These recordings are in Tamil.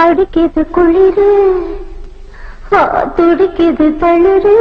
அடிக்கிது குளிரு துடிக்கிது தளிரு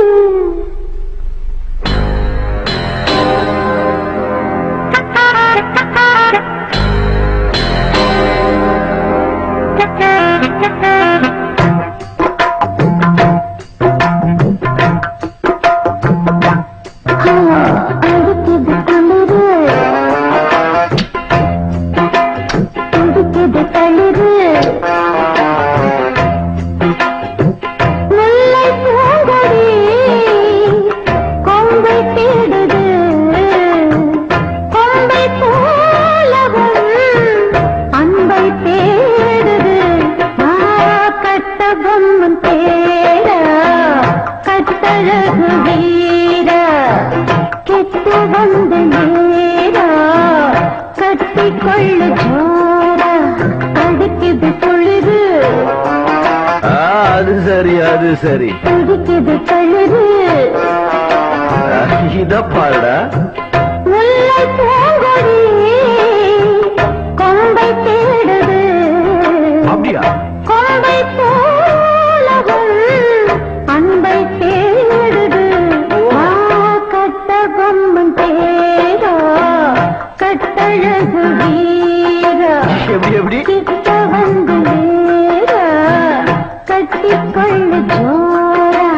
அது சரி இத பாருடா முல்லை பூங்கொடி கொம்பை தேடுது அப்படியா கொம்பை போலவும் அன்பை தேடுது கட்ட பொம்மன் தேரா கட்டழகு வீரா எப்படி கிட்ட வந்து நேரா கட்டிக்கொள்ளு ஜோரா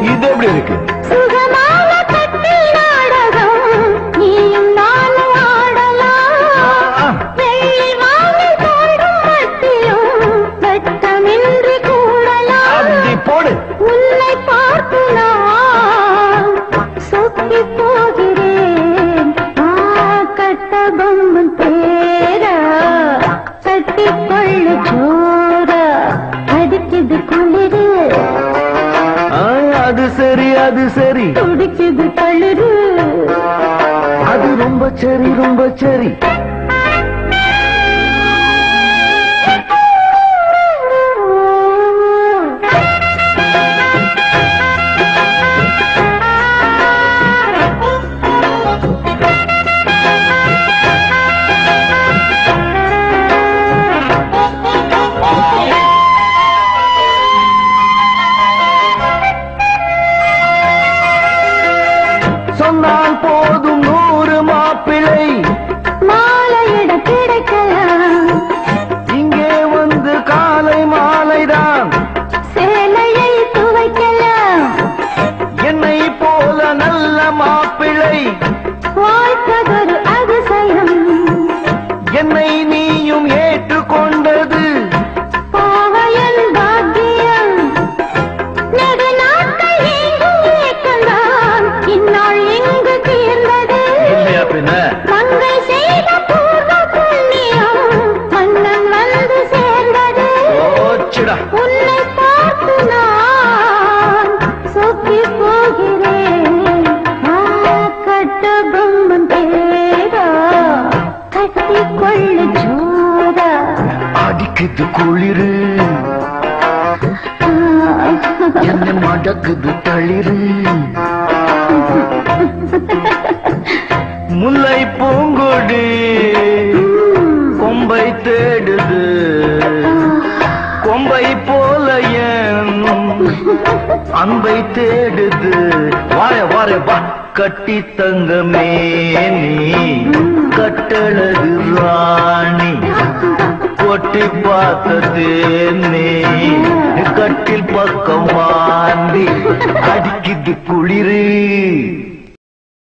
இது எப்படி இருக்கு சுகமான கட்டி நாடகம் நீயும் நானும் ஆடலாம் வெள்ளி வானில் போடும் மத்தியும் வெட்டமின்றி கூடலாம் அப்படி போடு உன்னை பார்த்து நான் சொக்கி போகிறேன் கட்ட பொம்மன் தேரா கட்டிக்கொள்ளு ஜோரா அடிக்குது குளிரு அது சரி துடிக்குது தளிரு அது ரொம்ப சரி சொன்னால் போதும் 100 மாப்பிள்ளை மாலையிட கிடைக்கலாம் இங்கே வந்து காலை மாலைதான் சேலையை துவைக்கலாம் என்னை போல நல்ல மாப்பிள்ளை வாழ்க்கதொரு அதிசயம் என்னை நீயும் ஏற்றுக்கொண்டது பாவையன் பாக்கியம் நெடு நாட்கள் எங்கும் ஏக்கந்தான் இந்நாள் எங்கு தீர்ந்தது இல்லையா பின்ன மங்கை செய்த பூர்வ புண்ணியம் மன்னன் வந்து சேர்ந்தது ஓச்சிடா உன்னை பார்த்து நான் சொக்கி போகிறேன் கட்ட பொம்மன் தேரா கட்டிக்கொள்ளு ஜோரா அடிக்குது குளிரு என்னை மடக்குது தளிரு முல்லை பூங்கொடி கொம்பை தேடுது கொம்பை போல என் அன்பை தேடுது வார வா கட்டி தங்கமே நீ கட்டழகு ராணி கொட்டி பார்த்தது நீ கட்டில் பக்கம் வாந்தி அடிக்குது குளிரு